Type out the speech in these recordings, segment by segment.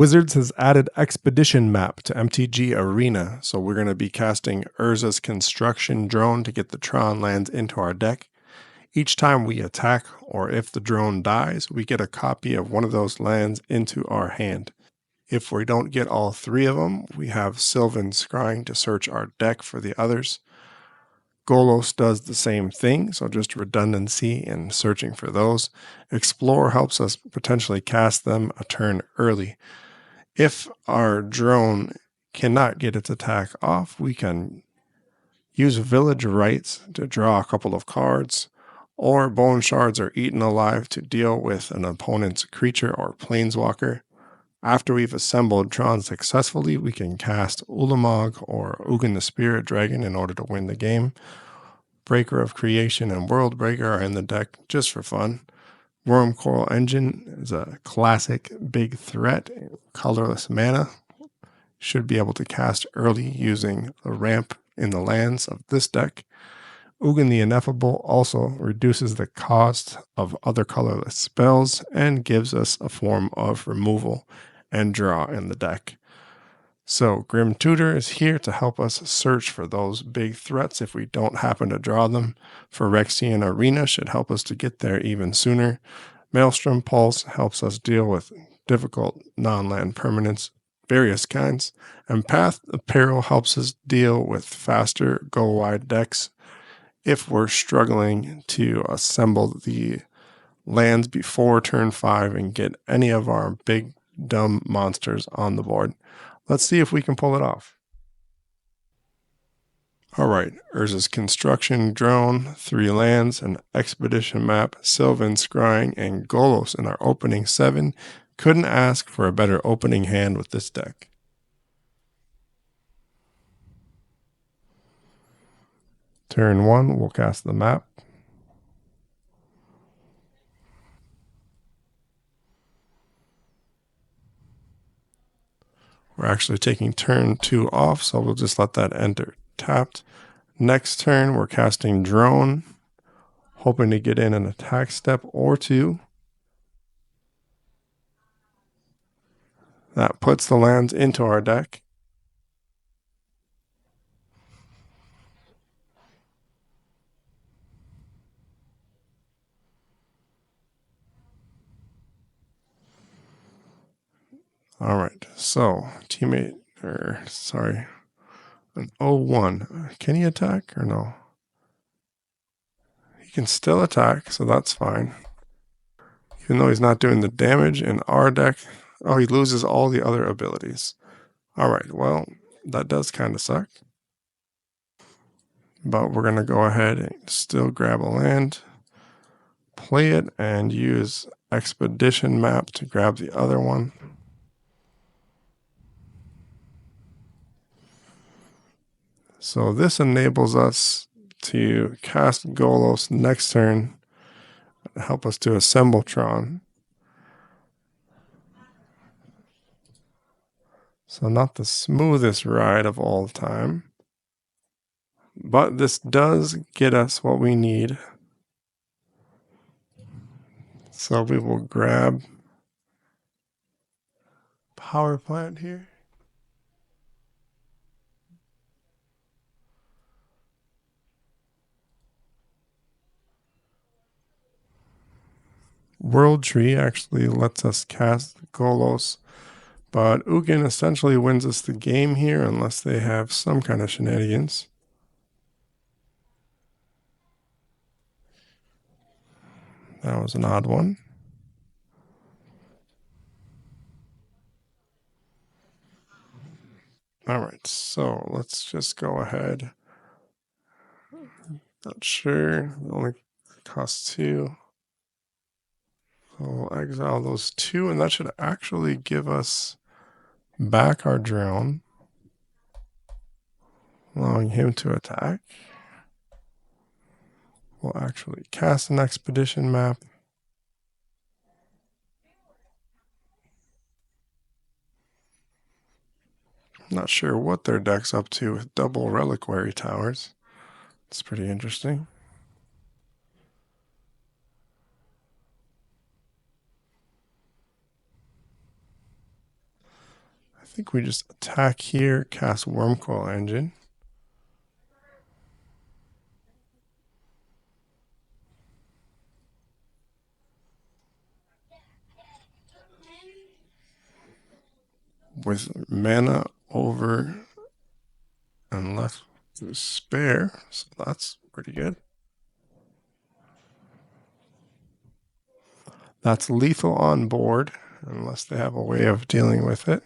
Wizards has added Expedition Map to MTG Arena, so we're going to be casting Urza's Construction Drone to get the Tron lands into our deck. Each time we attack, or if the drone dies, we get a copy of one of those lands into our hand. If we don't get all three of them, we have Sylvan Scrying to search our deck for the others. Golos does the same thing, so just redundancy in searching for those. Explore helps us potentially cast them a turn early. If our drone cannot get its attack off, we can use Village Rites to draw a couple of cards, or Bone Shards are eaten alive to deal with an opponent's creature or planeswalker. After we've assembled Tron successfully, we can cast Ulamog or Ugin the Spirit Dragon in order to win the game. Breaker of Creation and World Breaker are in the deck just for fun. Worm Coral Engine is a classic big threat, colorless mana. Should be able to cast early using the ramp in the lands of this deck. Ugin the Ineffable also reduces the cost of other colorless spells and gives us a form of removal and draw in the deck. So Grim Tutor is here to help us search for those big threats if we don't happen to draw them. Phyrexian Arena should help us to get there even sooner. Maelstrom Pulse helps us deal with difficult non-land permanents, various kinds. And Path of Peril helps us deal with faster go-wide decks if we're struggling to assemble the lands before turn 5 and get any of our big dumb monsters on the board. Let's see if we can pull it off. Alright, Urza's Construction Drone, 3 lands, an Expedition Map, Sylvan Scrying, and Golos in our opening 7. Couldn't ask for a better opening hand with this deck. Turn 1, we'll cast the map. We're actually taking turn 2 off, so we'll just let that enter tapped. Next turn, we're casting Drone, hoping to get in an attack step or 2. That puts the lands into our deck. All right, so an 0-1. Can he attack or no? He can still attack, so that's fine. Even though he's not doing the damage in our deck. Oh, he loses all the other abilities. All right, well, that does kind of suck. But we're going to go ahead and still grab a land, play it, and use Expedition Map to grab the other one. So this enables us to cast Golos next turn and help us to assemble Tron. So not the smoothest ride of all time, but this does get us what we need. So we will grab Power Plant here. World Tree actually lets us cast Golos, but Ugin essentially wins us the game here unless they have some kind of shenanigans. That was an odd one. Alright, so let's just go ahead. Not sure, it only costs 2. So we'll exile those 2, and that should actually give us back our drone, allowing him to attack. We'll actually cast an Expedition Map. Not sure what their deck's up to with double Reliquary Towers. It's pretty interesting. think we just attack here, cast Wormcoil Engine. With mana over and left to spare, so that's pretty good. That's lethal on board, unless they have a way of dealing with it.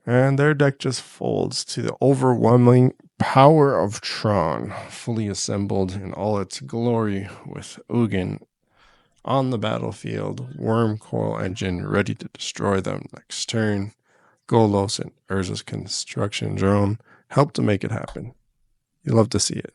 And their deck just folds to the overwhelming power of Tron, fully assembled in all its glory with Ugin on the battlefield, Wormcoil Engine ready to destroy them next turn. Golos and Urza's construction drone help to make it happen. You love to see it.